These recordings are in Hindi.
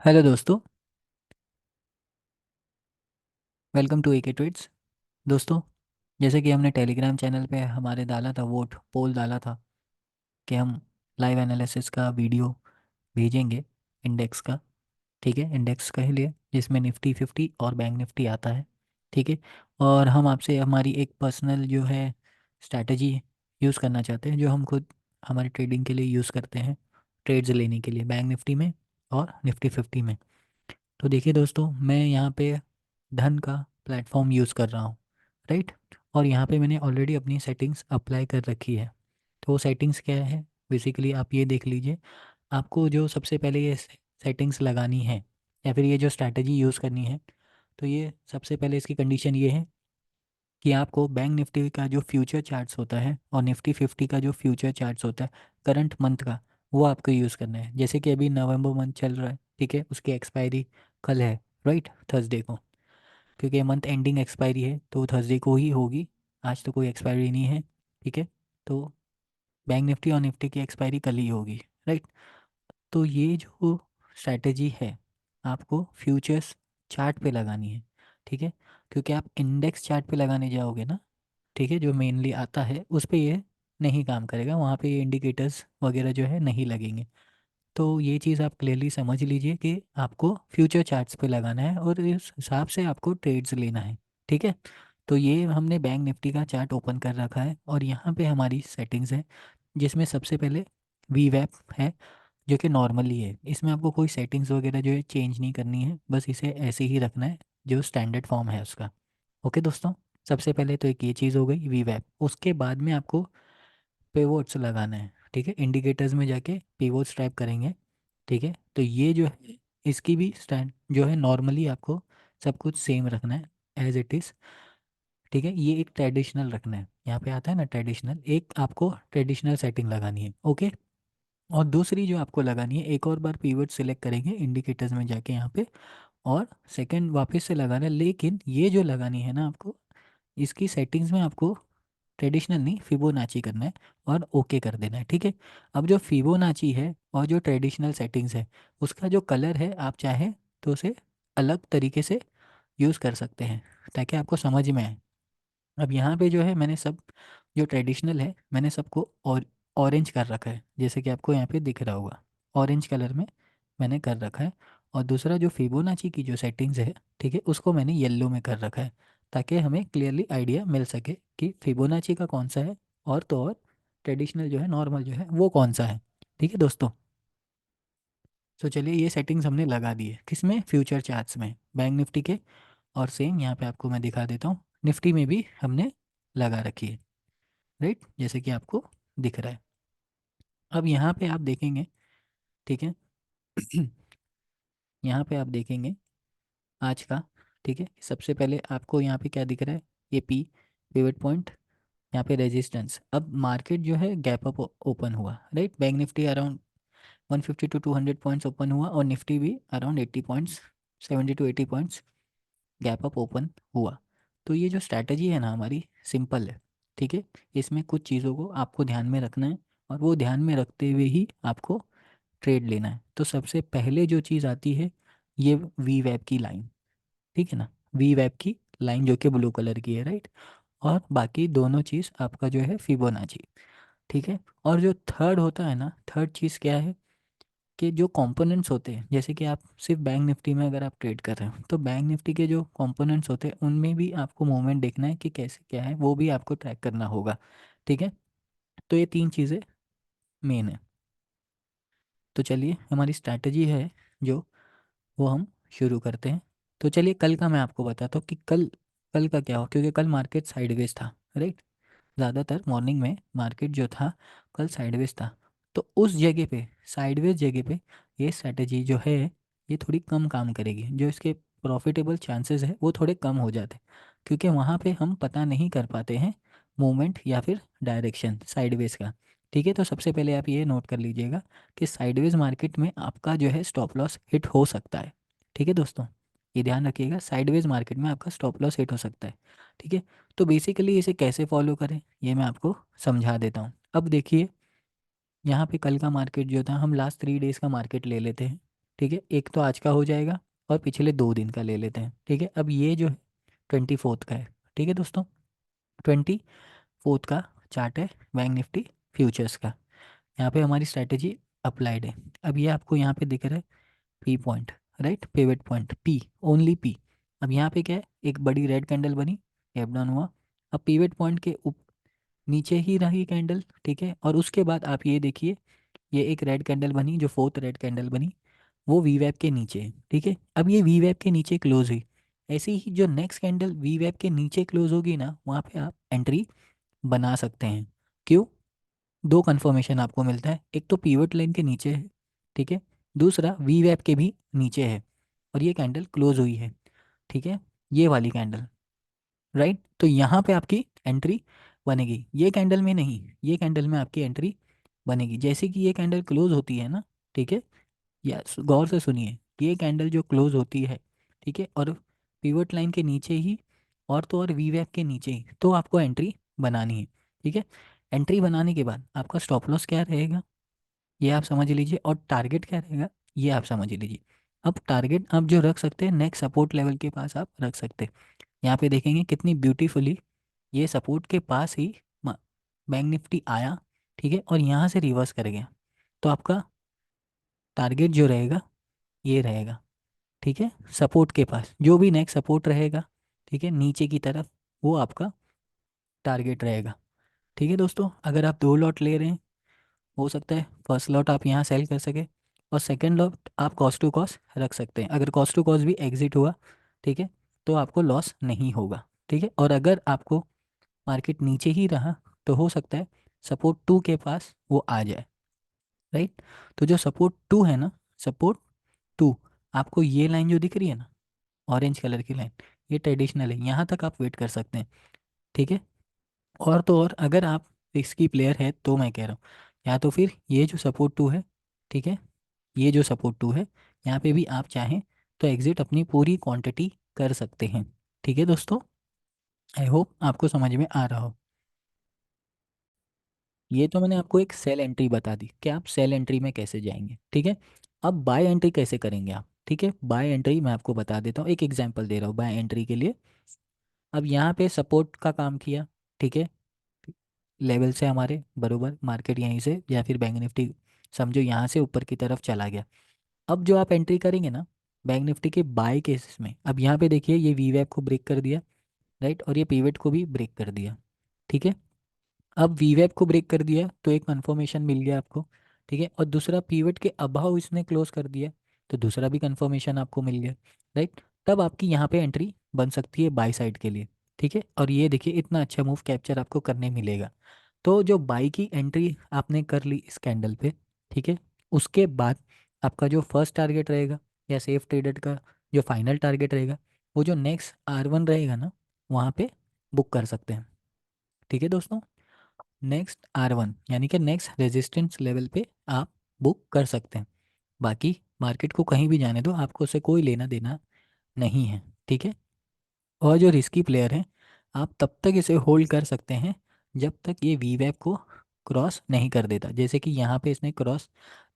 हेलो दोस्तों। Welcome to AK trades. दोस्तों, जैसे कि हमने टेलीग्राम चैनल पे हमारे डाला था, वोट पोल डाला था कि हम लाइव एनालिसिस का वीडियो भेजेंगे इंडेक्स का। ठीक है, इंडेक्स के लिए जिसमें निफ्टी 50 और बैंक निफ्टी आता है। ठीक है, और हम आपसे हमारी एक पर्सनल जो है स्ट्रैटेजी यूज़ करना चाहते हैं, जो हम खुद हमारे ट्रेडिंग के लिए यूज़ करते हैं, ट्रेड्स लेने के लिए बैंक निफ्टी में और निफ्टी 50 में। तो देखिए दोस्तों, मैं यहाँ पे धन का प्लेटफॉर्म यूज़ कर रहा हूँ, राइट। और यहाँ पे मैंने ऑलरेडी अपनी सेटिंग्स अप्लाई कर रखी है। तो वो सेटिंग्स क्या है, बेसिकली आप ये देख लीजिए। आपको जो सबसे पहले ये सेटिंग्स लगानी है या फिर ये जो स्ट्रैटेजी यूज़ करनी है, तो ये सबसे पहले इसकी कंडीशन ये है कि आपको बैंक निफ्टी का जो फ्यूचर चार्ट्स होता है और निफ्टी 50 का जो फ्यूचर चार्ट्स होता है करंट मंथ का, वो आपको यूज़ करना है। जैसे कि अभी नवंबर मंथ चल रहा है, ठीक है, उसकी एक्सपायरी कल है, राइट, थर्सडे को। क्योंकि मंथ एंडिंग एक्सपायरी है तो थर्सडे को ही होगी। आज तो कोई एक्सपायरी नहीं है, ठीक है। तो बैंक निफ्टी और निफ्टी की एक्सपायरी कल ही होगी, राइट। तो ये जो स्ट्रैटेजी है आपको फ्यूचर्स चार्ट पे लगानी है, ठीक है। क्योंकि आप इंडेक्स चार्ट पे लगाने जाओगे ना, ठीक है, जो मेनली आता है उस पे ये नहीं काम करेगा, वहाँ पे ये इंडिकेटर्स वगैरह जो है नहीं लगेंगे। तो ये चीज़ आप क्लियरली समझ लीजिए कि आपको फ्यूचर चार्ट्स पे लगाना है और इस हिसाब से आपको ट्रेड्स लेना है, ठीक है। तो ये हमने बैंक निफ्टी का चार्ट ओपन कर रखा है और यहाँ पे हमारी सेटिंग्स है, जिसमें सबसे पहले वी वैप है, जो कि नॉर्मली है। इसमें आपको कोई सेटिंग्स वगैरह जो है चेंज नहीं करनी है, बस इसे ऐसे ही रखना है जो स्टैंडर्ड फॉर्म है उसका। ओके दोस्तों, सबसे पहले तो एक ये चीज़ हो गई वी वैप। उसके बाद में आपको पिवोट्स लगाना है, ठीक है। इंडिकेटर्स में जाके पिवोट्स टाइप करेंगे, ठीक है। तो ये जो है इसकी भी स्टैंड जो है नॉर्मली आपको सब कुछ सेम रखना है एज इट इज़, ठीक है। ये एक ट्रेडिशनल रखना है, यहाँ पे आता है ना ट्रेडिशनल, एक आपको ट्रेडिशनल सेटिंग लगानी है, ओके। और दूसरी जो आपको लगानी है, एक और बार पीवट सिलेक्ट करेंगे इंडिकेटर्स में जाके यहाँ पे, और सेकंड वापस से लगाना है। लेकिन ये जो लगानी है ना आपको, इसकी सेटिंग्स में आपको ट्रेडिशनल नहीं फिबोनाची करना है और ओके कर देना है, ठीक है। अब जो फिबोनाची है और जो ट्रेडिशनल सेटिंग्स है, उसका जो कलर है आप चाहें तो उसे अलग तरीके से यूज़ कर सकते हैं ताकि आपको समझ में आए। अब यहाँ पे जो है मैंने सब जो ट्रेडिशनल है मैंने सबको और ऑरेंज कर रखा है, जैसे कि आपको यहाँ पे दिख रहा होगा, ऑरेंज कलर में मैंने कर रखा है। और दूसरा जो फिबोनाची की जो सेटिंग्स है, ठीक है, उसको मैंने येलो में कर रखा है, ताकि हमें क्लियरली आइडिया मिल सके कि फिबोनाची का कौन सा है और तो और ट्रेडिशनल जो है नॉर्मल जो है वो कौन सा है, ठीक है दोस्तों। तो चलिए ये सेटिंग्स हमने लगा दी है, किसमें, फ्यूचर चार्ट्स में, बैंक निफ्टी के। और सेम यहाँ पे आपको मैं दिखा देता हूँ, निफ्टी में भी हमने लगा रखी है, राइट, जैसे कि आपको दिख रहा है। अब यहाँ पे आप देखेंगे, ठीक है, यहाँ पे आप देखेंगे आज का, ठीक है। सबसे पहले आपको यहाँ पे क्या दिख रहा है, ये पी पिवट पॉइंट, यहाँ पे रेजिस्टेंस। अब मार्केट जो है गैप अप ओपन हुआ, right. Bank nifty around 150 to 200 points open हुआ और निफ्टी भी around 80 points, 70 to 80 points gap up open हुआ। तो ये जो स्ट्रैटेजी है ना हमारी, सिंपल है, ठीक है। इसमें कुछ चीज़ों को आपको ध्यान में रखना है और वो ध्यान में रखते हुए ही आपको ट्रेड लेना है। तो सबसे पहले जो चीज़ आती है, ये वी वेब की लाइन, ठीक है ना, वी वेब की लाइन जो कि ब्लू कलर की है, राइट। और बाकी दोनों चीज़ आपका जो है फिबोनाची, ठीक है। और जो थर्ड होता है ना, थर्ड चीज़ क्या है कि जो कंपोनेंट्स होते हैं, जैसे कि आप सिर्फ बैंक निफ्टी में अगर आप ट्रेड कर रहे हो तो बैंक निफ्टी के जो कंपोनेंट्स होते हैं उनमें भी आपको मूवमेंट देखना है कि कैसे क्या है, वो भी आपको ट्रैक करना होगा, ठीक है। तो ये तीन चीज़ें मेन है। तो चलिए हमारी स्ट्रैटेजी है जो, वो हम शुरू करते हैं। तो चलिए कल का मैं आपको बताता हूँ कि कल कल का क्या हो, क्योंकि कल मार्केट साइडवेज था, राइट। ज़्यादातर मॉर्निंग में मार्केट जो था कल साइडवेज था। तो उस जगह पे, साइडवेज जगह पे, ये स्ट्रैटेजी जो है ये थोड़ी कम काम करेगी, जो इसके प्रॉफिटेबल चांसेस है वो थोड़े कम हो जाते हैं, क्योंकि वहाँ पे हम पता नहीं कर पाते हैं मूवमेंट या फिर डायरेक्शन साइडवेज का, ठीक है। तो सबसे पहले आप ये नोट कर लीजिएगा कि साइडवेज मार्केट में आपका जो है स्टॉप लॉस हिट हो सकता है, ठीक है दोस्तों। ये ध्यान रखिएगा, साइडवेज मार्केट में आपका स्टॉप लॉस हिट हो सकता है, ठीक है। तो बेसिकली इसे कैसे फॉलो करें ये मैं आपको समझा देता हूँ। अब देखिए यहाँ पे कल का मार्केट जो था, हम लास्ट 3 डेज़ का मार्केट ले लेते हैं, ठीक है, एक तो आज का हो जाएगा और पिछले 2 दिन का ले लेते हैं। ठीक है, अब ये जो है 24 का है। ठीक है दोस्तों, 24 का चार्ट है बैंक निफ्टी फ्यूचर्स का। यहाँ पे हमारी स्ट्रैटेजी अप्लाइड है। अब ये आपको यहाँ पे दिख रहा है P point, right, pivot point P, only P. अब यहाँ पे क्या है, एक बड़ी रेड कैंडल बनी, गैप डाउन हुआ। अब पिवट पॉइंट के नीचे ही रही कैंडल। ठीक है, और उसके बाद आप ये देखिए, ये एक रेड कैंडल बनी, जो फोर्थ रेड कैंडल बनी वो वी वेब के नीचे है। ठीक है, अब ये वी वेब के नीचे क्लोज हुई। ऐसे ही जो नेक्स्ट कैंडल वी वेब के नीचे क्लोज होगी ना, वहाँ पे आप एंट्री बना सकते हैं। क्यों? दो कंफर्मेशन आपको मिलता है, एक तो पीवट लाइन के नीचे है, ठीक है, दूसरा वी वेब के भी नीचे है, और ये कैंडल क्लोज हुई है। ठीक है, ये वाली कैंडल, राइट, तो यहाँ पे आपकी एंट्री बनेगी, ये कैंडल में नहीं, ये कैंडल में आपकी एंट्री बनेगी जैसे कि ये कैंडल क्लोज होती है ना। ठीक है, या गौर से सुनिए, ये कैंडल जो क्लोज होती है, ठीक है, और पिवट लाइन के नीचे ही, और तो और वी वेब के नीचे ही, तो आपको एंट्री बनानी है। ठीक है, एंट्री बनाने के बाद आपका स्टॉप लॉस क्या रहेगा, ये आप समझ लीजिए, और टारगेट क्या रहेगा, ये आप समझ लीजिए। अब टारगेट आप जो रख सकते हैं, नेक्स्ट सपोर्ट लेवल के पास आप रख सकते हैं। यहाँ पे देखेंगे कितनी ब्यूटीफुली ये सपोर्ट के पास ही बैंक निफ्टी आया, ठीक है, और यहाँ से रिवर्स कर गया। तो आपका टारगेट जो रहेगा, ये रहेगा। ठीक है, सपोर्ट के पास जो भी नेक्स्ट सपोर्ट रहेगा, ठीक है, नीचे की तरफ, वो आपका टारगेट रहेगा। ठीक है दोस्तों, अगर आप 2 लॉट ले रहे हैं, हो सकता है फर्स्ट लॉट आप यहाँ सेल कर सके, और सेकंड लॉट आप कॉस्ट टू कॉस्ट रख सकते हैं। अगर कॉस्ट टू कॉस्ट भी एग्जिट हुआ, ठीक है, तो आपको लॉस नहीं होगा। ठीक है, और अगर आपको मार्केट नीचे ही रहा, तो हो सकता है सपोर्ट 2 के पास वो आ जाए, राइट। तो जो सपोर्ट 2 है ना, सपोर्ट 2, आपको ये लाइन जो दिख रही है ना, ऑरेंज कलर की लाइन, ये ट्रेडिशनल है, यहाँ तक आप वेट कर सकते हैं। ठीक है, और तो और अगर आप रिस्की प्लेयर है तो मैं कह रहा हूँ, या तो फिर ये जो सपोर्ट 2 है, ठीक है, ये जो सपोर्ट 2 है, यहाँ पे भी आप चाहें तो एग्जिट अपनी पूरी क्वांटिटी कर सकते हैं। ठीक है दोस्तों, आई होप आपको समझ में आ रहा हो। ये तो मैंने आपको एक सेल एंट्री बता दी कि आप सेल एंट्री में कैसे जाएंगे। ठीक है, अब बाय एंट्री कैसे करेंगे आप। ठीक है, बाय एंट्री मैं आपको बता देता हूँ, एक एग्जांपल दे रहा हूँ बाय एंट्री के लिए। अब यहाँ पे सपोर्ट का काम किया, ठीक है, लेवल से हमारे बरोबर मार्केट यहीं से, या फिर बैंक निफ्टी समझो यहाँ से ऊपर की तरफ चला गया। अब जो आप एंट्री करेंगे ना बैंक निफ्टी के बाय केसेस में, अब यहाँ पे देखिए ये वी वेब को ब्रेक कर दिया, राइट, और ये पीवेट को भी ब्रेक कर दिया। ठीक है, अब वी वेब को ब्रेक कर दिया तो एक कंफर्मेशन मिल गया आपको। ठीक है, और दूसरा पीवेट के अभाव इसने क्लोज कर दिया, तो दूसरा भी कंफर्मेशन आपको मिल गया, राइट। तब आपकी यहाँ पे एंट्री बन सकती है बाई साइड के लिए। ठीक है, और ये देखिए इतना अच्छा मूव कैप्चर आपको करने मिलेगा। तो जो बाई की एंट्री आपने कर ली इस कैंडल पे, ठीक है, उसके बाद आपका जो फर्स्ट टारगेट रहेगा, या सेफ ट्रेडेड का जो फाइनल टारगेट रहेगा, वो जो नेक्स्ट R1 रहेगा ना, वहाँ पे बुक कर सकते हैं। ठीक है दोस्तों, नेक्स्ट R1 यानी कि नेक्स्ट रेजिस्टेंस लेवल पे आप बुक कर सकते हैं। बाकी मार्केट को कहीं भी जाने दो, आपको उससे कोई लेना देना नहीं है। ठीक है, और जो रिस्की प्लेयर है, आप तब तक इसे होल्ड कर सकते हैं जब तक ये वी वेब को क्रॉस नहीं कर देता। जैसे कि यहाँ पे इसने क्रॉस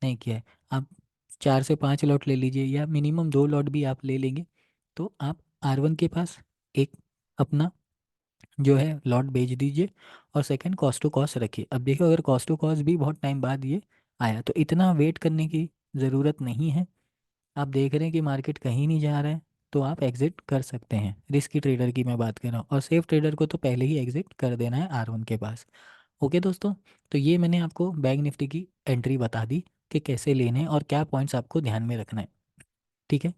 नहीं किया है, आप 4 से 5 लॉट ले लीजिए, या मिनिमम 2 लॉट भी आप ले लेंगे, तो आप R1 के पास एक अपना जो है लॉट बेच दीजिए, और सेकंड कॉस्ट टू कॉस्ट रखिए। अब देखो, अगर कॉस्ट टू कॉस्ट भी बहुत टाइम बाद ये आया, तो इतना वेट करने की ज़रूरत नहीं है। आप देख रहे हैं कि मार्केट कहीं नहीं जा रहा है, तो आप एग्जिट कर सकते हैं। रिस्की ट्रेडर की मैं बात कर रहा हूँ, और सेफ ट्रेडर को तो पहले ही एग्जिट कर देना है R1 के पास। ओके दोस्तों, तो ये मैंने आपको बैंक निफ्टी की एंट्री बता दी कि कैसे लेने हैं और क्या पॉइंट्स आपको ध्यान में रखना है। ठीक है।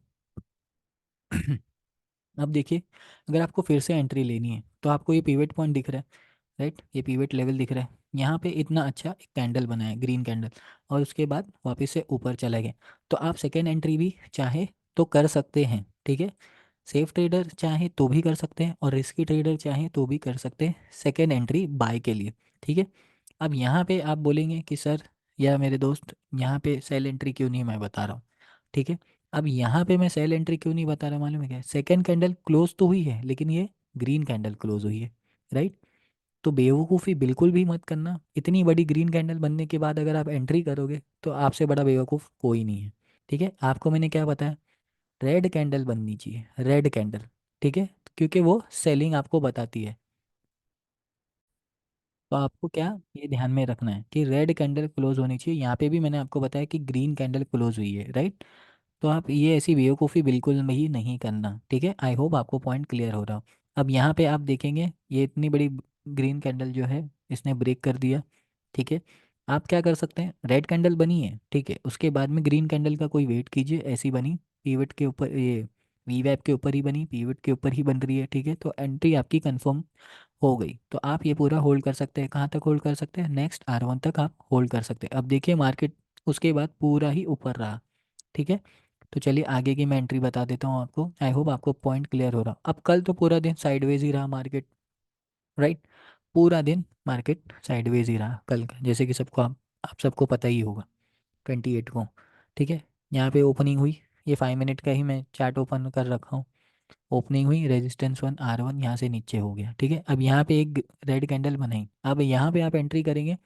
अब देखिए, अगर आपको फिर से एंट्री लेनी है, तो आपको ये पिवट पॉइंट दिख रहा है, राइट, ये पिवट लेवल दिख रहा है, यहाँ पे इतना अच्छा एक कैंडल बना है, ग्रीन कैंडल, और उसके बाद वापस से ऊपर चला गया। तो आप सेकेंड एंट्री भी चाहे तो कर सकते हैं। ठीक है, सेफ ट्रेडर चाहे तो भी कर सकते हैं, और रिस्की ट्रेडर चाहे तो भी कर सकते हैं सेकेंड एंट्री बाय के लिए। ठीक है, अब यहाँ पे आप बोलेंगे कि सर या मेरे दोस्त, यहाँ पे सेल एंट्री क्यों नहीं मैं बता रहा हूँ। ठीक है, अब यहाँ पे मैं सेल एंट्री क्यों नहीं बता रहा, मालूम है क्या? सेकेंड कैंडल क्लोज तो हुई है, लेकिन ये ग्रीन कैंडल क्लोज हुई है, राइट। तो बेवकूफ़ी बिल्कुल भी मत करना, इतनी बड़ी ग्रीन कैंडल बनने के बाद अगर आप एंट्री करोगे, तो आपसे बड़ा बेवकूफ़ कोई नहीं है। ठीक है, आपको मैंने क्या बताया, रेड कैंडल बननी चाहिए, रेड कैंडल। ठीक है, क्योंकि वो सेलिंग आपको बताती है। तो आपको क्या ये ध्यान में रखना है कि रेड कैंडल क्लोज होनी चाहिए। यहाँ पे भी मैंने आपको बताया कि ग्रीन कैंडल क्लोज हुई है, राइट। तो आप ये ऐसी बेवकूफ़ी बिल्कुल भी नहीं करना, ठीक है। आई होप आपको पॉइंट क्लियर हो रहा हो। अब यहाँ पे आप देखेंगे ये इतनी बड़ी ग्रीन कैंडल जो है इसने ब्रेक कर दिया। ठीक है, आप क्या कर सकते हैं, रेड कैंडल बनी है, ठीक है, उसके बाद में ग्रीन कैंडल का कोई वेट कीजिए, ऐसी बनी पीवट के ऊपर, ये वी वैप के ऊपर ही बनी, पीवट के ऊपर ही बन रही है, ठीक है, तो एंट्री आपकी कंफर्म हो गई। तो आप ये पूरा होल्ड कर सकते हैं, कहाँ तक होल्ड कर सकते हैं, नेक्स्ट R1 तक आप होल्ड कर सकते हैं। अब देखिए मार्केट उसके बाद पूरा ही ऊपर रहा। ठीक है, तो चलिए आगे की मैं एंट्री बता देता हूँ आपको। आई होप आपको पॉइंट क्लियर हो रहा। अब कल तो पूरा दिन साइडवेज ही रहा मार्केट, राइट। पूरा दिन मार्केट साइडवेज ही रहा कल का, जैसे कि सबको आप सबको पता ही होगा। 28 को, ठीक है, यहाँ पे ओपनिंग हुई। ये 5 मिनट का ही मैं चार्ट ओपन कर रखा हूँ। ओपनिंग हुई, रेजिस्टेंस वन R1 यहाँ से नीचे हो गया। ठीक है, अब यहाँ पे एक रेड कैंडल बनाई, अब यहाँ पे आप एंट्री करेंगे,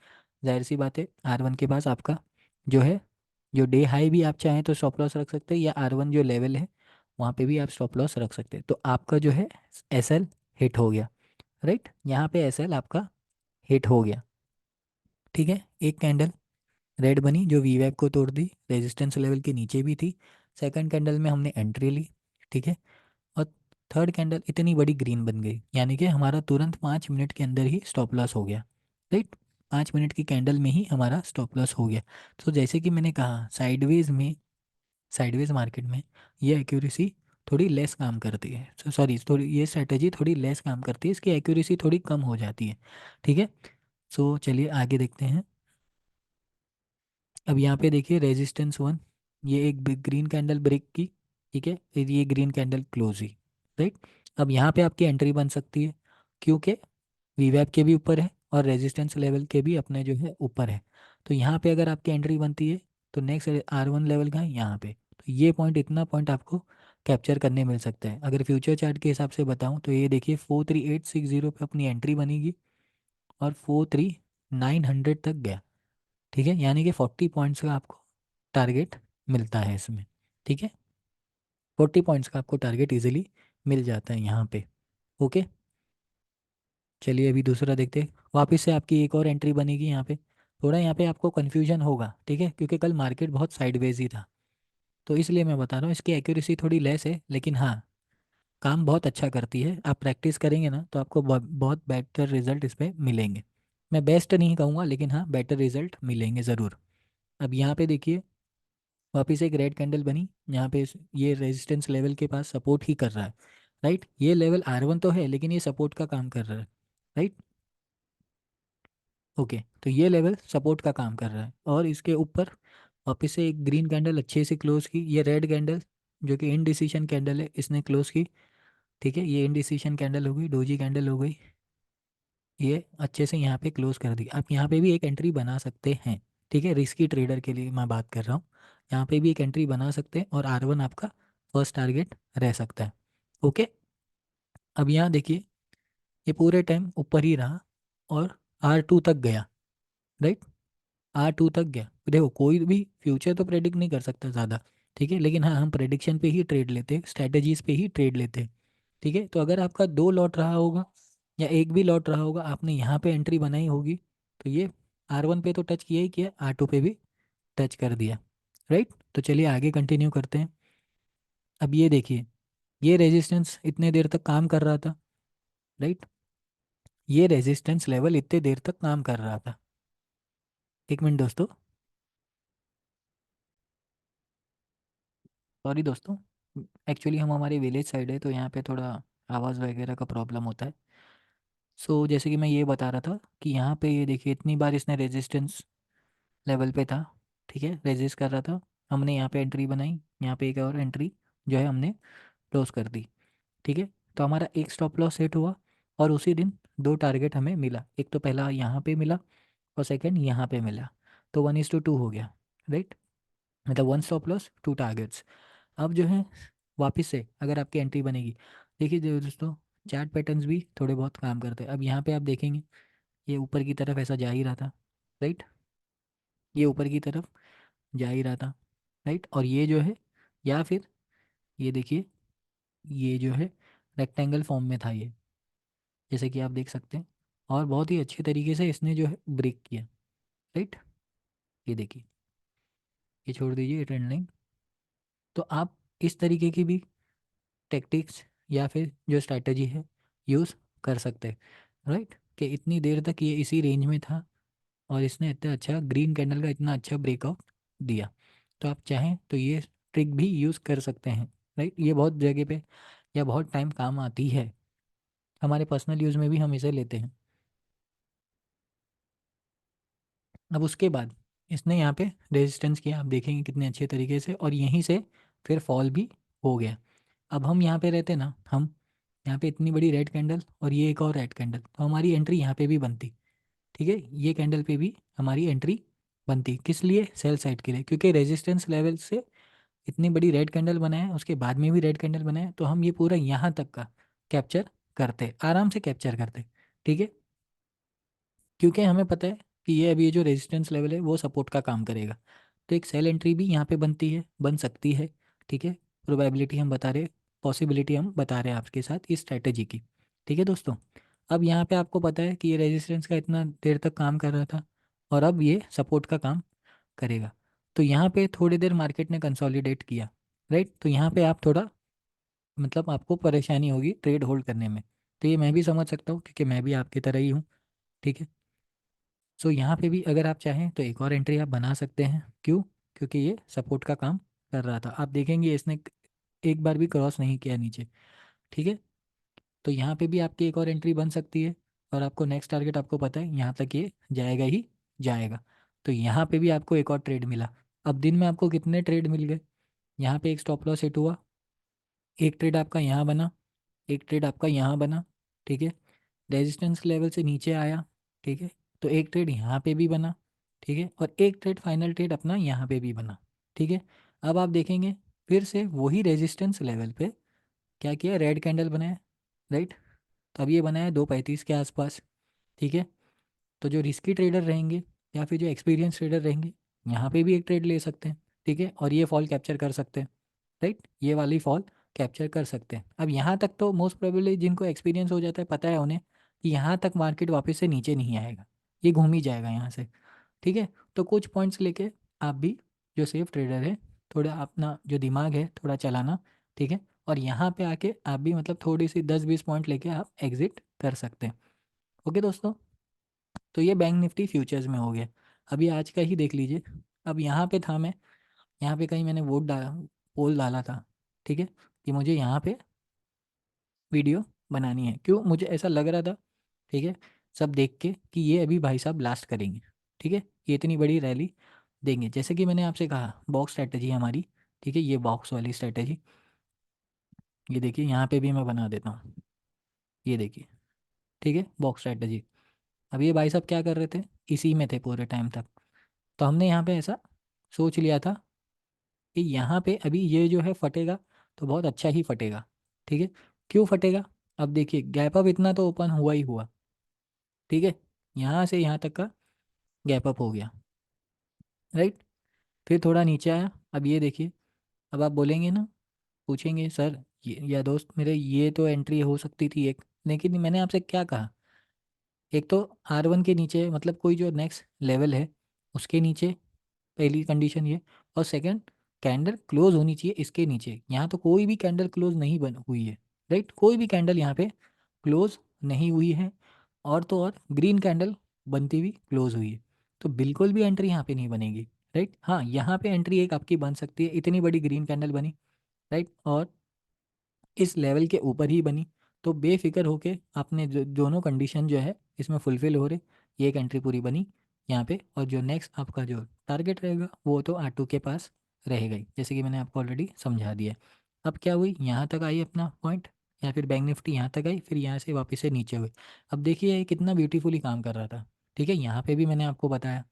जाहिर सी बात है R1 के पास आपका जो है, जो डे हाई भी आप चाहें तो स्टॉप लॉस रख सकते हैं, या R1 जो लेवल है वहाँ पे भी आप स्टॉप लॉस रख सकते हैं। तो आपका जो है SL हिट हो गया, राइट, यहाँ पे SL आपका हिट हो गया। ठीक है, एक कैंडल रेड बनी जो वीवैप को तोड़ दी, रेजिस्टेंस लेवल के नीचे भी थी। सेकंड कैंडल में हमने एंट्री ली, ठीक है, और थर्ड कैंडल इतनी बड़ी ग्रीन बन गई, यानी कि हमारा तुरंत 5 मिनट के अंदर ही स्टॉप लॉस हो गया, राइट। 5 मिनट की कैंडल में ही हमारा स्टॉप लॉस हो गया। तो जैसे कि मैंने कहा साइडवेज में, साइडवेज मार्केट में ये एक्यूरेसी थोड़ी लेस काम करती है, सॉरी थोड़ी, ये स्ट्रेटेजी थोड़ी लेस काम करती है, इसकी एक्यूरेसी थोड़ी कम हो जाती है। ठीक है, सो चलिए आगे देखते हैं। अब यहाँ पे देखिए रेजिस्टेंस वन, ये एक बिग ग्रीन कैंडल ब्रेक की, ठीक है, फिर ये ग्रीन कैंडल क्लोज हुई, राइट। अब यहाँ पे आपकी एंट्री बन सकती है, क्योंकि वीवैप के भी ऊपर है और रेजिस्टेंस लेवल के भी अपने जो है ऊपर है। तो यहाँ पे अगर आपकी एंट्री बनती है तो नेक्स्ट R1 लेवल का है यहाँ पे। तो ये पॉइंट, इतना पॉइंट आपको कैप्चर करने मिल सकता है। अगर फ्यूचर चार्ट के हिसाब से बताऊँ तो ये देखिए 43860 पे अपनी एंट्री बनेगी और 43900 तक गया। ठीक है, यानी कि 40 पॉइंट्स का आपको टारगेट मिलता है इसमें। ठीक है, 40 पॉइंट्स का आपको टारगेट इजीली मिल जाता है यहाँ पे। ओके, चलिए अभी दूसरा देखते हैं। वापस से आपकी एक और एंट्री बनेगी यहाँ पे। थोड़ा यहाँ पे आपको कन्फ्यूजन होगा, ठीक है, क्योंकि कल मार्केट बहुत साइडवेज ही था, तो इसलिए मैं बता रहा हूँ इसकी एक्यूरेसी थोड़ी लेस है, लेकिन हाँ काम बहुत अच्छा करती है। आप प्रैक्टिस करेंगे ना तो आपको बहुत बेटर रिजल्ट इस पर मिलेंगे। मैं बेस्ट नहीं कहूँगा, लेकिन हाँ बेटर रिजल्ट मिलेंगे ज़रूर। अब यहाँ पे देखिए वापस एक रेड कैंडल बनी, यहाँ पे ये रेजिस्टेंस लेवल के पास सपोर्ट ही कर रहा है, राइट। ये लेवल R1 तो है, लेकिन ये सपोर्ट का काम कर रहा है, राइट। ओके, तो ये लेवल सपोर्ट का काम कर रहा है और इसके ऊपर वापस से एक ग्रीन कैंडल अच्छे से क्लोज की। ये रेड कैंडल जो कि इनडिसीशन कैंडल है इसने क्लोज की। ठीक है, ये इनडिसीशन कैंडल हो गई, डोजी कैंडल हो गई, ये अच्छे से यहाँ पे क्लोज कर दी। आप यहाँ पे भी एक एंट्री बना सकते हैं, ठीक है, रिस्की ट्रेडर के लिए मैं बात कर रहा हूँ। यहाँ पे भी एक एंट्री बना सकते हैं और R1 आपका फर्स्ट टारगेट रह सकता है। ओके, अब यहाँ देखिए ये पूरे टाइम ऊपर ही रहा और R2 तक गया, राइट। R2 तक गया। देखो कोई भी फ्यूचर तो प्रेडिक्ट नहीं कर सकता ज़्यादा, ठीक है, लेकिन हाँ हम प्रेडिक्शन पे ही ट्रेड लेते हैं, स्ट्रैटेजीज पे ही ट्रेड लेते हैं। ठीक है, तो अगर आपका दो लॉट रहा होगा या एक भी लॉट रहा होगा, आपने यहाँ पे एंट्री बनाई होगी, तो ये R1 पे तो टच किया ही किया, R2 पे भी टच कर दिया, राइट। तो चलिए आगे कंटिन्यू करते हैं। अब ये देखिए ये रेजिस्टेंस इतने देर तक काम कर रहा था, राइट। ये रेजिस्टेंस लेवल इतने देर तक काम कर रहा था। एक मिनट दोस्तों, सॉरी दोस्तों, एक्चुअली हम हमारे विलेज साइड है तो यहाँ पे थोड़ा आवाज़ वगैरह का प्रॉब्लम होता है। सो जैसे कि मैं ये बता रहा था कि यहाँ पे ये देखिए इतनी बार इसने रेजिस्टेंस लेवल पे था, ठीक है, रेजिस्ट कर रहा था। हमने यहाँ पे एंट्री बनाई, यहाँ पे एक और एंट्री जो है हमने क्लोज कर दी। ठीक है, तो हमारा एक स्टॉप लॉस सेट हुआ और उसी दिन दो टारगेट हमें मिला। एक तो पहला यहाँ पे मिला और सेकंड यहाँ पे मिला, तो 1:2 हो गया, राइट। मतलब one stop loss two targets. अब जो है वापस से अगर आपकी एंट्री बनेगी, देखिए जो दोस्तों चार्ट पैटर्न्स भी थोड़े बहुत काम करते हैं। अब यहाँ पे आप देखेंगे ये ऊपर की तरफ ऐसा जा ही रहा था, राइट, ये ऊपर की तरफ जा ही रहा था। राइट। और ये जो है, या फिर ये देखिए, ये जो है रेक्टेंगल फॉर्म में था ये, जैसे कि आप देख सकते हैं। और बहुत ही अच्छे तरीके से इसने जो है ब्रेक किया। राइट। ये देखिए, ये छोड़ दीजिए ये ट्रेंड लाइन। तो आप इस तरीके की भी टेक्टिक्स या फिर जो स्ट्रैटेजी है यूज़ कर सकते हैं। राइट, कि इतनी देर तक ये इसी रेंज में था और इसने इतना अच्छा ग्रीन कैंडल का इतना अच्छा ब्रेकआउट दिया। तो आप चाहें तो ये ट्रिक भी यूज़ कर सकते हैं। राइट, ये बहुत जगह पे या बहुत टाइम काम आती है, हमारे पर्सनल यूज़ में भी हम इसे लेते हैं। अब उसके बाद इसने यहाँ पे रेजिस्टेंस किया, आप देखेंगे कितने अच्छे तरीके से, और यहीं से फिर फॉल भी हो गया। अब हम यहाँ पे रहते ना, हम यहाँ पे इतनी बड़ी रेड कैंडल और ये एक और रेड कैंडल, तो हमारी एंट्री यहाँ पे भी बनती। ठीक है, ये कैंडल पे भी हमारी एंट्री बनती, किस लिए? सेल साइड के लिए, क्योंकि रेजिस्टेंस लेवल से इतनी बड़ी रेड कैंडल बनाए, उसके बाद में भी रेड कैंडल बनाए, तो हम ये पूरा यहाँ तक का कैप्चर करते, आराम से कैप्चर करते। ठीक है, क्योंकि हमें पता है कि ये अभी ये जो रेजिस्टेंस लेवल है वो सपोर्ट का काम करेगा। तो एक सेल एंट्री भी यहाँ पे बनती है, बन सकती है। ठीक है, प्रोबेबिलिटी हम बता रहे, पॉसिबिलिटी हम बता रहे हैं आपके साथ इस स्ट्रैटेजी की। ठीक है दोस्तों, अब यहाँ पे आपको पता है कि ये रेजिस्टेंस का इतना देर तक काम कर रहा था और अब ये सपोर्ट का काम करेगा। तो यहाँ पे थोड़ी देर मार्केट ने कंसोलिडेट किया। राइट, तो यहाँ पे आप थोड़ा, मतलब आपको परेशानी होगी ट्रेड होल्ड करने में। तो ये मैं भी समझ सकता हूँ, क्योंकि मैं भी आपकी तरह ही हूँ। ठीक है, सो यहाँ पे भी अगर आप चाहें तो एक और एंट्री आप बना सकते हैं। क्यों? क्योंकि ये सपोर्ट का काम कर रहा था। आप देखेंगे इसने एक बार भी क्रॉस नहीं किया नीचे। ठीक है, तो यहाँ पे भी आपकी एक और एंट्री बन सकती है, और आपको नेक्स्ट टारगेट आपको पता है यहाँ तक ये जाएगा ही जाएगा। तो यहाँ पे भी आपको एक और ट्रेड मिला। अब दिन में आपको कितने ट्रेड मिल गए? यहाँ पे एक स्टॉप लॉस हिट हुआ, एक ट्रेड आपका यहाँ बना, एक ट्रेड आपका यहाँ बना। ठीक है, रेजिस्टेंस लेवल से नीचे आया। ठीक है, तो एक ट्रेड यहाँ पे भी बना। ठीक है, और एक ट्रेड फाइनल ट्रेड अपना यहाँ पे भी बना। ठीक है, अब आप देखेंगे फिर से वही रेजिस्टेंस लेवल पे क्या किया, रेड कैंडल बनाया। राइट, तो अब ये बनाया 2:35 के आसपास। ठीक है, तो जो रिस्की ट्रेडर रहेंगे या फिर जो एक्सपीरियंस ट्रेडर रहेंगे, यहाँ पे भी एक ट्रेड ले सकते हैं। ठीक है, और ये फॉल कैप्चर कर सकते हैं। राइट, ये वाली फॉल कैप्चर कर सकते हैं। अब यहाँ तक तो मोस्ट प्रोबेबली जिनको एक्सपीरियंस हो जाता है, पता है उन्हें कि यहाँ तक मार्केट वापस से नीचे नहीं आएगा, ये घूम ही जाएगा यहाँ से। ठीक है, तो कुछ पॉइंट्स लेके आप भी जो सेफ ट्रेडर है, थोड़ा अपना जो दिमाग है थोड़ा चलाना। ठीक है, और यहाँ पे आके आप भी मतलब थोड़ी सी 10-20 पॉइंट लेके आप एग्जिट कर सकते हैं। ओके दोस्तों, तो ये बैंक निफ्टी फ्यूचर्स में हो गया। अभी आज का ही देख लीजिए। अब यहाँ पे था मैं, यहाँ पे कहीं मैंने वोट डाला, पोल डाला था। ठीक है, कि मुझे यहाँ पे वीडियो बनानी है, क्यों? मुझे ऐसा लग रहा था, ठीक है, सब देख के, कि ये अभी भाई साहब लास्ट करेंगे। ठीक है, ये इतनी बड़ी रैली देंगे, जैसे कि मैंने आपसे कहा बॉक्स स्ट्रैटेजी हमारी। ठीक है, ये बॉक्स वाली स्ट्रैटेजी, ये देखिए यहाँ पे भी मैं बना देता हूँ, ये देखिए। ठीक है, बॉक्स स्ट्रैटेजी। अब ये भाई साहब क्या कर रहे थे, इसी में थे पूरे टाइम तक। तो हमने यहाँ पे ऐसा सोच लिया था कि यहाँ पे अभी ये जो है फटेगा, तो बहुत अच्छा ही फटेगा। ठीक है, क्यों फटेगा? अब देखिए गैप अप इतना तो ओपन हुआ ही हुआ। ठीक है, यहाँ से यहाँ तक का गैप अप हो गया। राइट, फिर थोड़ा नीचे आया। अब ये देखिए, अब आप बोलेंगे ना, पूछेंगे सर ये या दोस्त मेरे, ये तो एंट्री हो सकती थी एक, लेकिन मैंने आपसे क्या कहा, एक तो R1 के नीचे, मतलब कोई जो नेक्स्ट लेवल है उसके नीचे, पहली कंडीशन ये। और सेकंड, कैंडल क्लोज होनी चाहिए इसके नीचे। यहाँ तो कोई भी कैंडल क्लोज नहीं बन हुई है। राइट, कोई भी कैंडल यहाँ पे क्लोज नहीं हुई है, और तो और ग्रीन कैंडल बनती हुई क्लोज हुई है, तो बिल्कुल भी एंट्री यहाँ पे नहीं बनेगी। राइट, हाँ यहाँ पे एंट्री एक आपकी बन सकती है, इतनी बड़ी ग्रीन कैंडल बनी। राइट, और इस लेवल के ऊपर ही बनी, तो बेफिक्र होके आपने दोनों कंडीशन जो है इसमें फुलफिल हो रहे, ये एक एंट्री पूरी बनी यहाँ पे। और जो नेक्स्ट आपका जो टारगेट रहेगा वो तो R2 के पास रहेगा ही, जैसे कि मैंने आपको ऑलरेडी समझा दिया है। अब क्या हुई, यहाँ तक आई अपना पॉइंट, या फिर बैंक निफ्टी यहाँ तक आई, फिर यहाँ से वापस से नीचे हुई। अब देखिए ये कितना ब्यूटीफुली काम कर रहा था। ठीक है, यहाँ पे भी मैंने आपको बताया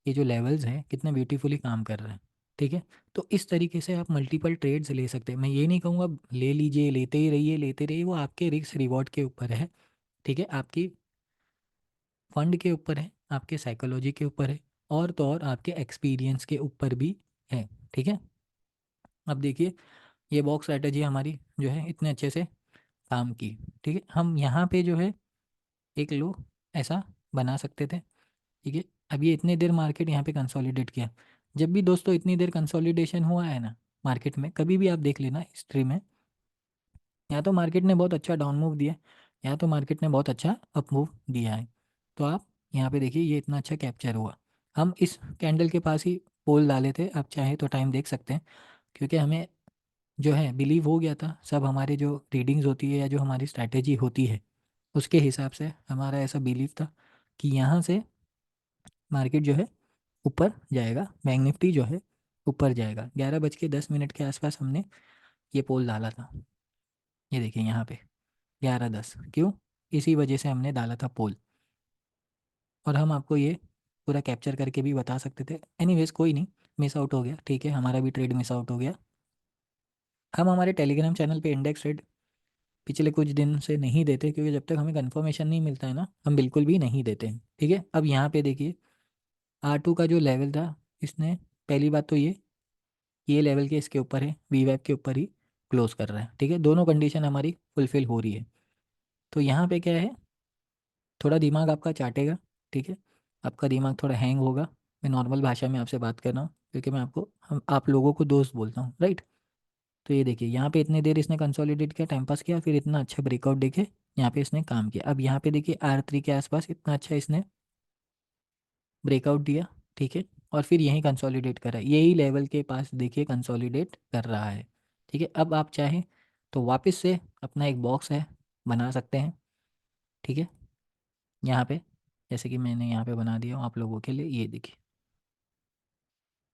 ये जो लेवल्स हैं कितने ब्यूटीफुली काम कर रहे हैं। ठीक है, तो इस तरीके से आप मल्टीपल ट्रेड्स ले सकते हैं। मैं ये नहीं कहूँगा ले लीजिए, लेते रहिए, वो आपके रिस्क रिवॉर्ड के ऊपर है। ठीक है, आपकी फंड के ऊपर है, आपके साइकोलॉजी के ऊपर है, और तो और आपके एक्सपीरियंस के ऊपर भी है। ठीक है। अब देखिए ये बॉक्स स्ट्रैटेजी हमारी जो है इतने अच्छे से काम की। ठीक है, हम यहाँ पे जो है एक लो ऐसा बना सकते थे। ठीक है, अब ये इतने देर मार्केट यहाँ पे कंसोलिडेट किया। जब भी दोस्तों इतनी देर कंसोलिडेशन हुआ है ना मार्केट में, कभी भी आप देख लेना हिस्ट्री में, या तो मार्केट ने बहुत अच्छा डाउन मूव दिया, या तो मार्केट ने बहुत अच्छा अप मूव दिया है। तो आप यहाँ पे देखिए ये इतना अच्छा कैप्चर हुआ। हम इस कैंडल के पास ही पोल डाले थे, आप चाहे तो टाइम देख सकते हैं, क्योंकि हमें जो है बिलीव हो गया था, सब हमारे जो रीडिंग्स होती है या जो हमारी स्ट्रैटेजी होती है उसके हिसाब से हमारा ऐसा बिलीव था कि यहाँ से मार्केट जो है ऊपर जाएगा, बैंक निफ्टी जो है ऊपर जाएगा। 11:10 के आसपास हमने ये पोल डाला था। ये देखिए यहाँ पे 11:10, क्यों? इसी वजह से हमने डाला था पोल। और हम आपको ये पूरा कैप्चर करके भी बता सकते थे। एनीवेज कोई नहीं, मिस आउट हो गया, ठीक है, हमारा भी ट्रेड मिस आउट हो गया। हम हमारे टेलीग्राम चैनल पे इंडेक्स ट्रेड पिछले कुछ दिन से नहीं देते, क्योंकि जब तक हमें कंफर्मेशन नहीं मिलता है ना, हम बिल्कुल भी नहीं देते हैं। ठीक है, अब यहाँ पे देखिए R2 का जो लेवल था, इसने पहली बात तो ये लेवल के इसके ऊपर है, वी वेब के ऊपर ही क्लोज कर रहा है। ठीक है, दोनों कंडीशन हमारी फुलफिल हो रही है। तो यहाँ पे क्या है, थोड़ा दिमाग आपका चाटेगा। ठीक है, आपका दिमाग थोड़ा हैंग होगा। मैं नॉर्मल भाषा में आपसे बात कर रहा हूँ, क्योंकि मैं आपको हम आप लोगों को दोस्त बोलता हूँ, राइट। तो ये देखिए यहाँ पे इतने देर इसने कंसोलिडेट किया, टाइम पास किया, फिर इतना अच्छा ब्रेकआउट देखे यहाँ पे इसने काम किया। अब यहाँ पे देखिए R3 के आसपास इतना अच्छा इसने ब्रेकआउट दिया। ठीक है, और फिर यहीं कंसोलिडेट करा, यही लेवल के पास देखिए कंसोलिडेट कर रहा है। ठीक है, अब आप चाहें तो वापस से अपना एक बॉक्स है बना सकते हैं। ठीक है, यहाँ पे जैसे कि मैंने यहाँ पे बना दिया हूँ आप लोगों के लिए, ये देखिए।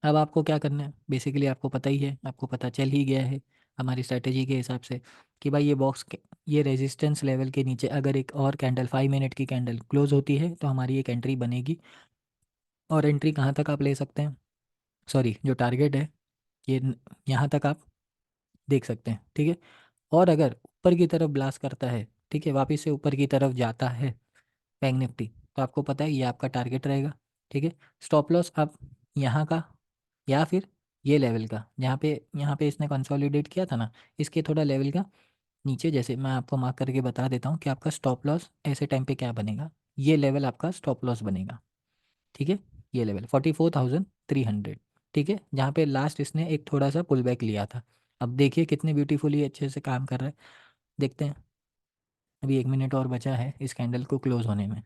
अब आपको क्या करना है, बेसिकली आपको पता ही है, आपको पता चल ही गया है हमारी स्ट्रैटेजी के हिसाब से कि भाई ये बॉक्स ये रेजिस्टेंस लेवल के नीचे अगर एक और कैंडल 5 मिनट की कैंडल क्लोज होती है तो हमारी एक एंट्री बनेगी। और एंट्री कहाँ तक आप ले सकते हैं, सॉरी जो टारगेट है ये यहाँ तक आप देख सकते हैं। ठीक है, और अगर ऊपर की तरफ ब्लास्ट करता है, ठीक है, वापस से ऊपर की तरफ जाता है बैंक निफ्टी, तो आपको पता है ये आपका टारगेट रहेगा। ठीक है, स्टॉप लॉस आप यहाँ का या फिर ये लेवल का, यहाँ पे इसने कंसोलिडेट किया था ना, इसके थोड़ा लेवल का नीचे, जैसे मैं आपको मार्क करके बता देता हूँ कि आपका स्टॉप लॉस ऐसे टाइम पे क्या बनेगा। ये लेवल आपका स्टॉप लॉस बनेगा। ठीक है, ये लेवल 44,300। ठीक है, जहाँ पे लास्ट इसने एक थोड़ा सा पुल बैक लिया था। अब देखिए कितने ब्यूटीफुली अच्छे से काम कर रहा है, देखते हैं। अभी 1 मिनट और बचा है इस कैंडल को क्लोज होने में।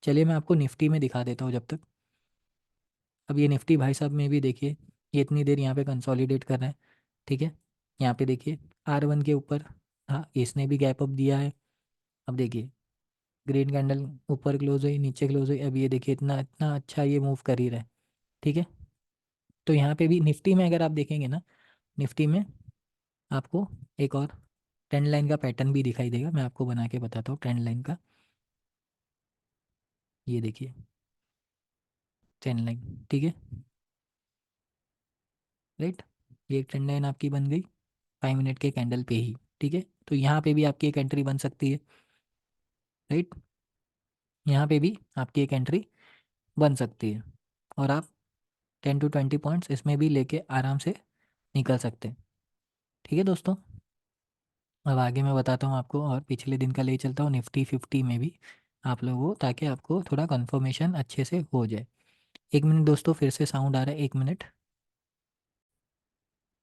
चलिए मैं आपको निफ्टी में दिखा देता हूँ जब तक। अब ये निफ्टी भाई साहब में भी देखिए ये इतनी देर यहाँ पे कंसोलिडेट कर रहे हैं। ठीक है, यहाँ पे देखिए R1 के ऊपर, हाँ इसने भी गैप अप दिया है। अब देखिए ग्रीन कैंडल ऊपर क्लोज हुई, नीचे क्लोज हुई, अब ये देखिए इतना इतना अच्छा ये मूव कर ही रहा है। ठीक है, तो यहाँ पे भी निफ्टी में अगर आप देखेंगे ना, निफ्टी में आपको एक और ट्रेंड लाइन का पैटर्न भी दिखाई देगा। मैं आपको बना के बताता हूँ ट्रेंड लाइन का, ये देखिए ट्रेंड लाइन। ठीक है, राइट, ये एक ट्रेंड लाइन आपकी बन गई 5 मिनट के कैंडल पे ही। ठीक है, तो यहाँ पे भी आपकी एक एंट्री बन सकती है, राइट, यहाँ पे भी आपकी एक एंट्री बन सकती है, और आप 10 to 20 पॉइंट्स इसमें भी लेके आराम से निकल सकते हैं। ठीक है दोस्तों, अब आगे मैं बताता हूँ आपको, और पिछले दिन का ले चलता हूँ निफ्टी 50 में भी आप लोगों को, ताकि आपको थोड़ा कंफर्मेशन अच्छे से हो जाए। 1 मिनट दोस्तों, फिर से साउंड आ रहा है, 1 मिनट।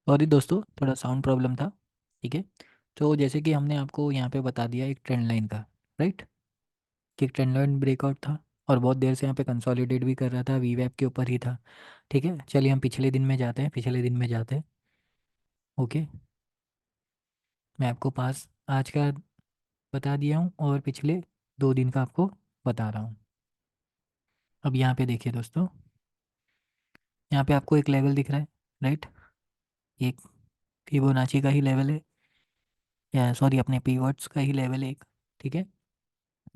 सॉरी दोस्तों, थोड़ा साउंड प्रॉब्लम था। ठीक है, तो जैसे कि हमने आपको यहाँ पे बता दिया एक ट्रेंड लाइन का, राइट, कि एक ट्रेंड लाइन ब्रेकआउट था, और बहुत देर से यहाँ पे कंसोलिडेट भी कर रहा था, वी वेब के ऊपर ही था। ठीक है, चलिए हम पिछले दिन में जाते हैं, पिछले दिन में जाते हैं। ओके, मैं आपको पास आज का बता दिया हूँ, और पिछले 2 दिन का आपको बता रहा हूँ। अब यहाँ पे देखिए दोस्तों, यहाँ पे आपको एक लेवल दिख रहा है, राइट, एक फिबोनाची का ही लेवल है, या सॉरी अपने पीवट्स का ही लेवल है एक। ठीक है,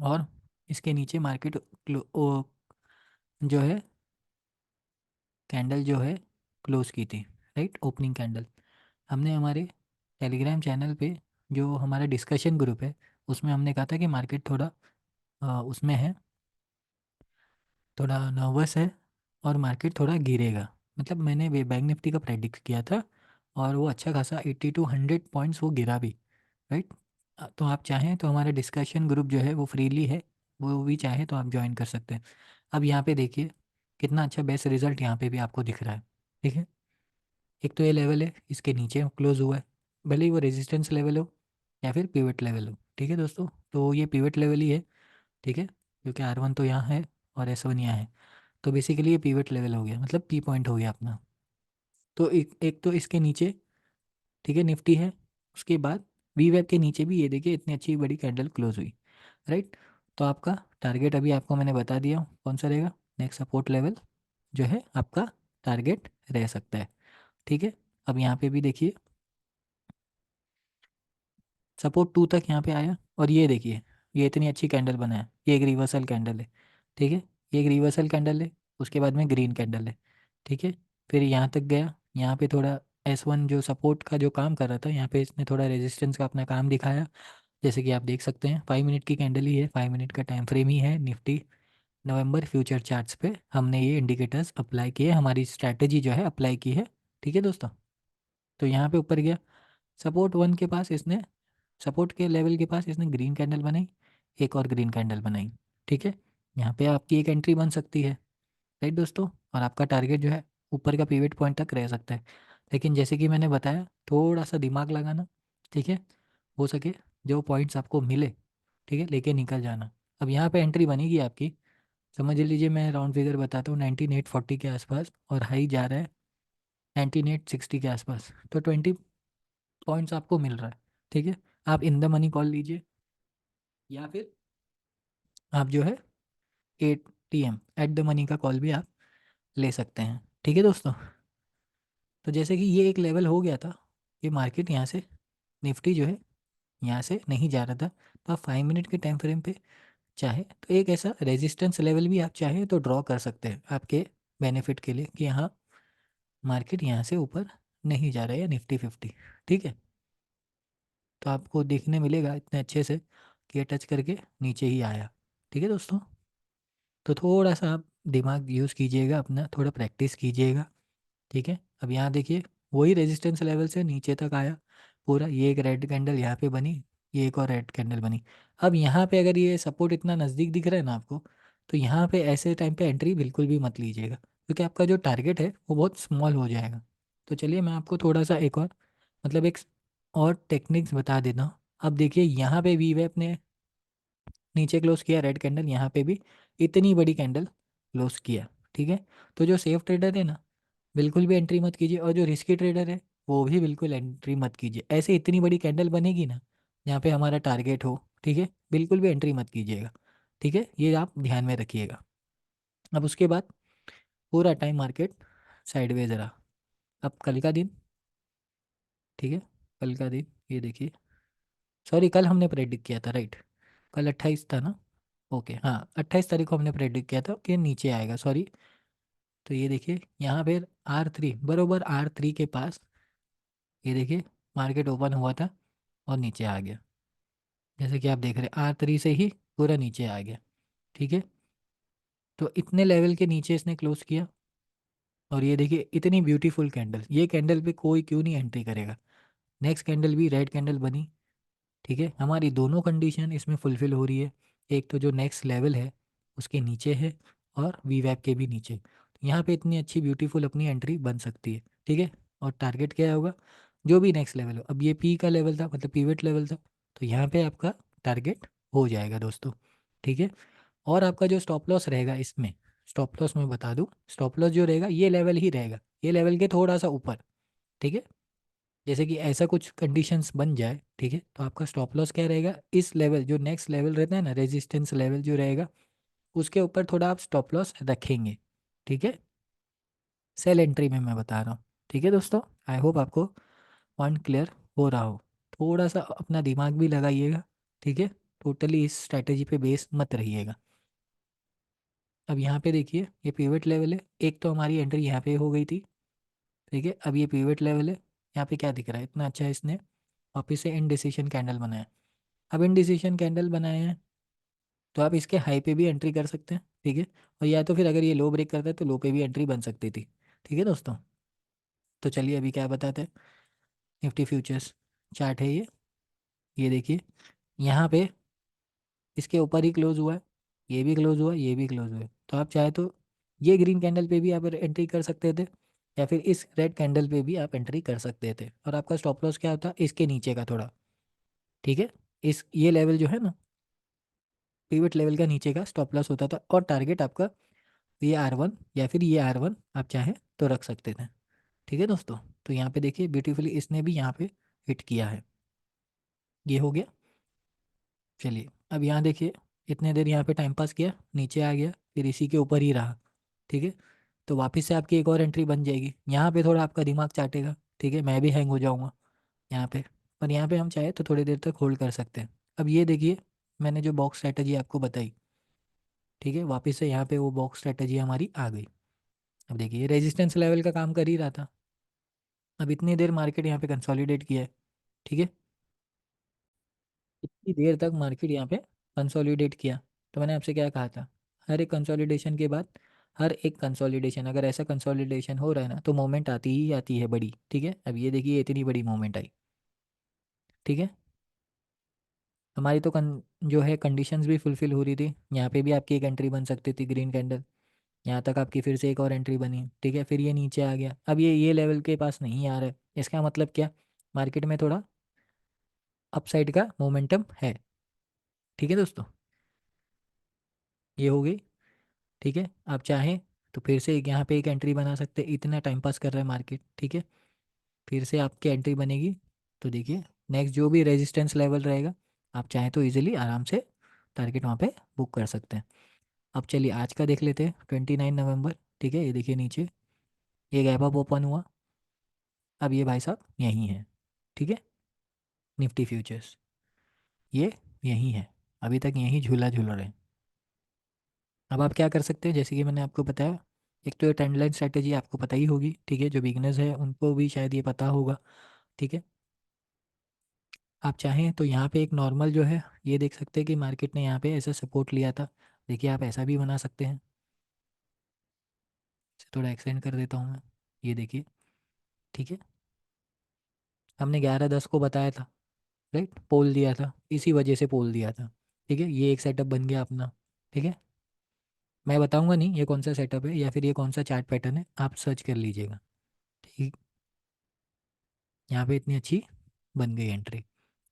और इसके नीचे मार्केट जो है कैंडल जो है क्लोज की थी, राइट, ओपनिंग कैंडल। हमने हमारे टेलीग्राम चैनल पे जो हमारा डिस्कशन ग्रुप है उसमें हमने कहा था कि मार्केट थोड़ा उसमें है, थोड़ा नर्वस है, और मार्केट थोड़ा गिरेगा। मतलब मैंने वे बैंक निफ्टी का प्रेडिक्ट किया था, और वो अच्छा खासा 80 to 100 पॉइंट्स वो गिरा भी, राइट। तो आप चाहें तो हमारा डिस्कशन ग्रुप जो है वो फ्रीली है, वो भी चाहे तो आप ज्वाइन कर सकते हैं। अब यहाँ पे देखिए कितना अच्छा बेस्ट रिजल्ट यहाँ पे भी आपको दिख रहा है, ठीक है। एक तो ये लेवल है, इसके नीचे क्लोज हुआ है, भले ही वो रेजिस्टेंस लेवल हो या फिर पिवट लेवल हो, ठीक है दोस्तों। तो ये पिवट लेवल ही है, ठीक है, क्योंकि R1 तो यहाँ है और S1 यहाँ है। तो बेसिकली ये पिवट लेवल हो गया, मतलब पी पॉइंट हो गया अपना। तो एक तो इसके नीचे, ठीक है, निफ्टी है। उसके बाद वी वेब के नीचे भी ये देखिए इतनी अच्छी बड़ी कैंडल क्लोज हुई, राइट। तो आपका टारगेट अभी आपको मैंने बता दिया कौन सा रहेगा। नेक्स्ट सपोर्ट लेवल जो है आपका टारगेट रह सकता है, ठीक है। अब यहाँ पे भी देखिए सपोर्ट 2 तक यहाँ पे आया, और ये देखिए ये इतनी अच्छी कैंडल बनाया, ये एक रिवर्सल कैंडल है, ठीक है। ये एक रिवर्सल कैंडल है, उसके बाद में ग्रीन कैंडल है, ठीक है। फिर यहाँ तक गया, यहाँ पे थोड़ा S1 जो सपोर्ट का जो काम कर रहा था, यहाँ पे इसने थोड़ा रेजिस्टेंस का अपना काम दिखाया। जैसे कि आप देख सकते हैं 5 मिनट की कैंडल ही है, 5 मिनट का टाइम फ्रेम ही है निफ्टी नवंबर फ्यूचर चार्ट्स पे हमने ये इंडिकेटर्स अप्लाई किए, हमारी स्ट्रैटेजी जो है अप्लाई की है, ठीक है दोस्तों। तो यहाँ पे ऊपर गया, सपोर्ट 1 के पास इसने, सपोर्ट के लेवल के पास इसने ग्रीन कैंडल बनाई, एक और ग्रीन कैंडल बनाई, ठीक है। यहाँ पे आपकी एक एंट्री बन सकती है, राइट दोस्तों। और आपका टारगेट जो है ऊपर का पिवट पॉइंट तक रह सकता है। लेकिन जैसे कि मैंने बताया थोड़ा सा दिमाग लगाना, ठीक है, हो सके जो पॉइंट्स आपको मिले, ठीक है, लेके निकल जाना। अब यहाँ पे एंट्री बनेगी आपकी, समझ लीजिए मैं राउंड फिगर बताता हूँ, 19,840 के आसपास, और हाई जा रहा है 19,860 के आसपास, तो 20 पॉइंट्स आपको मिल रहा है, ठीक है। आप इन द मनी कॉल लीजिए, या फिर आप जो है ATM एट द मनी का कॉल भी आप ले सकते हैं, ठीक है दोस्तों। तो जैसे कि ये एक लेवल हो गया था, ये मार्केट यहाँ से, निफ्टी जो है यहाँ से नहीं जा रहा था, तो आप 5 मिनट के टाइम फ्रेम पे चाहे तो एक ऐसा रेजिस्टेंस लेवल भी आप चाहे तो ड्रॉ कर सकते हैं आपके बेनिफिट के लिए, कि हाँ मार्केट यहाँ से ऊपर नहीं जा रहा है, या निफ्टी 50, ठीक है। तो आपको देखने मिलेगा इतने अच्छे से कि ये टच करके नीचे ही आया, ठीक है दोस्तों। तो थोड़ा सा आप दिमाग यूज़ कीजिएगा अपना, थोड़ा प्रैक्टिस कीजिएगा, ठीक है। अब यहाँ देखिए वही रेजिस्टेंस लेवल से नीचे तक आया पूरा, ये एक रेड कैंडल यहाँ पे बनी, ये एक और रेड कैंडल बनी। अब यहाँ पे अगर ये सपोर्ट इतना नज़दीक दिख रहा है ना आपको, तो यहाँ पे ऐसे टाइम पे एंट्री बिल्कुल भी मत लीजिएगा, क्योंकि आपका जो टारगेट है वो बहुत स्मॉल हो जाएगा। तो चलिए मैं आपको थोड़ा सा एक और, मतलब एक और टेक्निक्स बता देता हूँ। अब देखिए यहाँ पे वीवेप ने नीचे क्लोज किया रेड कैंडल, यहाँ पे भी इतनी बड़ी कैंडल क्लोज किया, ठीक है। तो जो सेफ ट्रेडर है ना, बिल्कुल भी एंट्री मत कीजिए, और जो रिस्की ट्रेडर है वो भी बिल्कुल एंट्री मत कीजिए। ऐसे इतनी बड़ी कैंडल बनेगी ना जहाँ पे हमारा टारगेट हो, ठीक है, बिल्कुल भी एंट्री मत कीजिएगा, ठीक है, ये आप ध्यान में रखिएगा। अब उसके बाद पूरा टाइम मार्केट साइडवेज रहा। अब कल का दिन, ठीक है, कल का दिन ये देखिए, सॉरी कल हमने प्रेडिक्ट किया था, राइट, कल 28 था ना, ओके हाँ 28 तारीख को हमने प्रेडिक्ट किया था कि नीचे आएगा, सॉरी। तो ये देखिए यहाँ फिर R3 बरोबर, R3 के पास ये देखिए मार्केट ओपन हुआ था और नीचे आ गया, जैसे कि आप देख रहे हैं R3 से ही पूरा नीचे आ गया, ठीक है। तो इतने लेवल के नीचे इसने क्लोज किया, और ये देखिए इतनी ब्यूटीफुल कैंडल, ये कैंडल पे कोई क्यों नहीं एंट्री करेगा। नेक्स्ट कैंडल भी रेड कैंडल बनी, ठीक है, हमारी दोनों कंडीशन इसमें फुलफिल हो रही है। एक तो जो नेक्स्ट लेवल है उसके नीचे है, और वी वैप के भी नीचे, तो यहाँ पे इतनी अच्छी ब्यूटीफुल अपनी एंट्री बन सकती है, ठीक है। और टारगेट क्या होगा, जो भी नेक्स्ट लेवल हो, अब ये पी का लेवल था, मतलब पीवेट लेवल था, तो यहाँ पे आपका टारगेट हो जाएगा दोस्तों, ठीक है। और आपका जो स्टॉप लॉस रहेगा इसमें, स्टॉप लॉस मैं बता दूं, स्टॉप लॉस जो रहेगा ये लेवल ही रहेगा, ये लेवल के थोड़ा सा ऊपर, ठीक है। जैसे कि ऐसा कुछ कंडीशंस बन जाए, ठीक है, तो आपका स्टॉप लॉस क्या रहेगा, इस लेवल जो नेक्स्ट लेवल रहता है ना, रेजिस्टेंस लेवल जो रहेगा, उसके ऊपर थोड़ा आप स्टॉप लॉस रखेंगे, ठीक है। सेल एंट्री में मैं बता रहा हूँ, ठीक है दोस्तों। आई होप आपको पॉइंट क्लियर हो रहा हो। थोड़ा सा अपना दिमाग भी लगाइएगा, ठीक है, टोटली इस स्ट्रैटेजी पे बेस मत रहिएगा। अब यहाँ पे देखिए ये पिवट लेवल है, एक तो हमारी एंट्री यहाँ पे हो गई थी, ठीक है। अब ये पिवट लेवल है, यहाँ पे क्या दिख रहा है, इतना अच्छा इसने वापिस से इनडिसीशन कैंडल बनाया। अब इनडिसीशन कैंडल बनाए हैं, तो आप इसके हाई पे भी एंट्री कर सकते हैं, ठीक है। और या तो फिर अगर ये लो ब्रेक करता है तो लो पे भी एंट्री बन सकती थी, ठीक है दोस्तों। तो चलिए अभी क्या बताते हैं। निफ्टी फ्यूचर्स चार्ट है ये देखिए। यहाँ पे इसके ऊपर ही क्लोज हुआ है, ये भी क्लोज हुआ, ये भी क्लोज हुआ है। तो आप चाहे तो ये ग्रीन कैंडल पे भी आप एंट्री कर सकते थे, या फिर इस रेड कैंडल पे भी आप एंट्री कर सकते थे। और आपका स्टॉप लॉस क्या होता, इसके नीचे का थोड़ा, ठीक है। इस ये लेवल जो है ना, पिवट लेवल का नीचे का स्टॉप लॉस होता था, और टारगेट आपका ये R1 या फिर ये R1 आप चाहें तो रख सकते थे। ठीक है दोस्तों। तो यहाँ पे देखिए ब्यूटीफुली इसने भी यहाँ पे हिट किया है, ये हो गया। चलिए अब यहाँ देखिए, इतने देर यहाँ पे टाइम पास किया, नीचे आ गया, फिर इसी के ऊपर ही रहा। ठीक है। तो वापस से आपकी एक और एंट्री बन जाएगी। यहाँ पे थोड़ा आपका दिमाग चाटेगा, ठीक है, मैं भी हैंग हो जाऊँगा यहाँ पे। पर यहाँ पे हम चाहे तो थोड़ी देर तक होल्ड कर सकते हैं। अब ये देखिए, मैंने जो बॉक्स स्ट्रैटेजी आपको बताई, ठीक है, वापस से यहाँ पे वो बॉक्स स्ट्रैटेजी हमारी आ गई। अब देखिए रेजिस्टेंस लेवल का काम कर ही रहा था। अब इतनी देर मार्केट यहाँ पे कंसोलिडेट किया है, ठीक है, इतनी देर तक मार्केट यहाँ पे कंसोलिडेट किया। तो मैंने आपसे क्या कहा था, हर एक कंसोलिडेशन के बाद, हर एक कंसोलिडेशन अगर ऐसा कंसोलिडेशन हो रहा है ना, तो मोमेंट आती ही आती है बड़ी। ठीक है। अब ये देखिए इतनी बड़ी मोमेंट आई, ठीक है। हमारी तो जो है कंडीशंस भी फुलफिल हो रही थी। यहाँ पे भी आपकी एक एंट्री बन सकती थी ग्रीन कैंडल, यहाँ तक आपकी फिर से एक और एंट्री बनी, ठीक है। फिर ये नीचे आ गया, अब ये लेवल के पास नहीं आ रहा है। इसका मतलब क्या, मार्केट में थोड़ा अपसाइड का मोमेंटम है। ठीक है दोस्तों, ये हो गई। ठीक है। आप चाहें तो फिर से यहाँ पे एक एंट्री बना सकते हैं, इतना टाइम पास कर रहा है मार्केट, ठीक है। फिर से आपकी एंट्री बनेगी, तो देखिए नेक्स्ट जो भी रेजिस्टेंस लेवल रहेगा, आप चाहें तो इजीली आराम से टारगेट वहाँ पे बुक कर सकते हैं। अब चलिए आज का देख लेते हैं, 29 नवंबर। ठीक है, ये देखिए नीचे ये गैप अप ओपन हुआ। अब ये भाई साहब यहीं है, ठीक है। निफ्टी फ्यूचर्स ये यहीं है, अभी तक यहीं झूला झूल रहे हैं। अब आप क्या कर सकते हैं, जैसे कि मैंने आपको बताया, एक तो ये ट्रेंड लाइन स्ट्रैटेजी आपको पता ही होगी, ठीक है। जो बिगनर्स है उनको भी शायद ये पता होगा, ठीक है। आप चाहें तो यहाँ पे एक नॉर्मल जो है ये देख सकते हैं कि मार्केट ने यहाँ पे ऐसा सपोर्ट लिया था। देखिए आप ऐसा भी बना सकते हैं, इसे थोड़ा एक्सटेंड कर देता हूँ मैं, ये देखिए, ठीक है। हमने 11:10 को बताया था, राइट, पोल दिया था, इसी वजह से पोल दिया था, ठीक है। ये एक सेटअप बन गया अपना, ठीक है। मैं बताऊंगा नहीं ये कौन सा सेटअप है या फिर ये कौन सा चार्ट पैटर्न है, आप सर्च कर लीजिएगा, ठीक। यहाँ पे इतनी अच्छी बन गई एंट्री।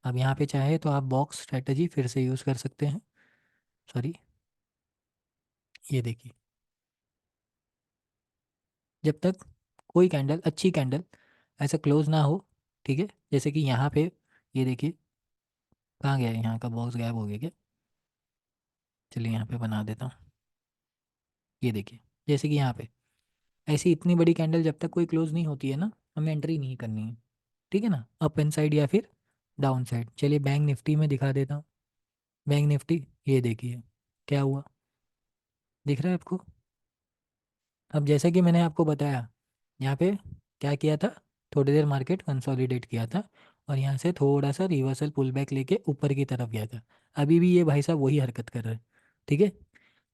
अब यहाँ पे चाहे तो आप बॉक्स स्ट्रेटजी फिर से यूज़ कर सकते हैं। सॉरी, ये देखिए, जब तक कोई कैंडल, अच्छी कैंडल ऐसा क्लोज ना हो, ठीक है, जैसे कि यहाँ पे ये देखिए, कहाँ गया है यहाँ का बॉक्स, गायब हो गया क्या। चलिए यहाँ पे बना देता हूँ, ये देखिए, जैसे कि यहाँ पे ऐसी इतनी बड़ी कैंडल जब तक कोई क्लोज नहीं होती है ना, हमें एंट्री नहीं करनी है, ठीक है ना, अप एंड साइड या फिर डाउन साइड। चलिए बैंक निफ्टी में दिखा देता हूँ। बैंक निफ्टी ये देखिए क्या हुआ, दिख रहा है आपको। अब जैसा कि मैंने आपको बताया, यहाँ पे क्या किया था, थोड़ी देर मार्केट कंसोलिडेट किया था, और यहाँ से थोड़ा सा रिवर्सल पुल बैक लेके ऊपर की तरफ गया था। अभी भी ये भाई साहब वही हरकत कर रहे हैं, ठीक है।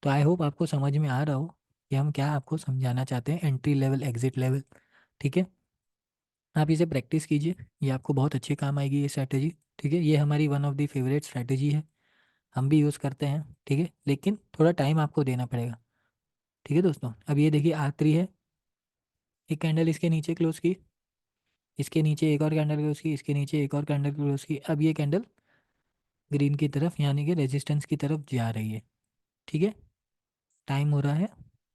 तो आई होप आपको समझ में आ रहा हो कि हम क्या आपको समझाना चाहते हैं, एंट्री लेवल एग्जिट लेवल, ठीक है। आप इसे प्रैक्टिस कीजिए, ये आपको बहुत अच्छे काम आएगी ये स्ट्रैटेजी, ठीक है। ये हमारी one of the favourite strategy है, हम भी यूज़ करते हैं, ठीक है, लेकिन थोड़ा टाइम आपको देना पड़ेगा, ठीक है दोस्तों। अब ये देखिए R3 है, एक कैंडल इसके नीचे क्लोज की, इसके नीचे एक और कैंडल क्लोज की, इसके नीचे एक और कैंडल क्लोज की। अब ये कैंडल ग्रीन की तरफ यानी कि रेजिस्टेंस की तरफ जा रही है, ठीक है। टाइम हो रहा है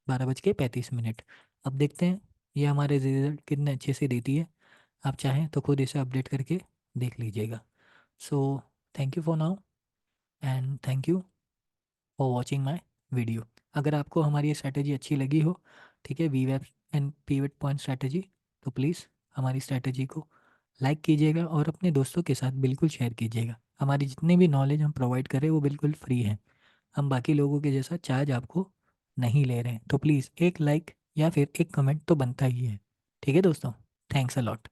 12:35। अब देखते हैं ये हमारे रिजल्ट कितने अच्छे से देती है। आप चाहें तो खुद इसे अपडेट करके देख लीजिएगा। So thank you for now, and thank you for watching my video. अगर आपको हमारी ये स्ट्रैटेजी अच्छी लगी हो, ठीक है, वी वेब एंड पीविट पॉइंट स्ट्रैटेजी, तो प्लीज़ हमारी स्ट्रैटेजी को लाइक कीजिएगा और अपने दोस्तों के साथ बिल्कुल शेयर कीजिएगा। हमारी जितनी भी नॉलेज हम प्रोवाइड करें वो बिल्कुल फ्री है, हम बाकी लोगों के जैसा चार्ज आपको नहीं ले रहे हैं। तो प्लीज़ एक लाइक या फिर एक कमेंट तो बनता ही है, ठीक है दोस्तों। Thanks a lot.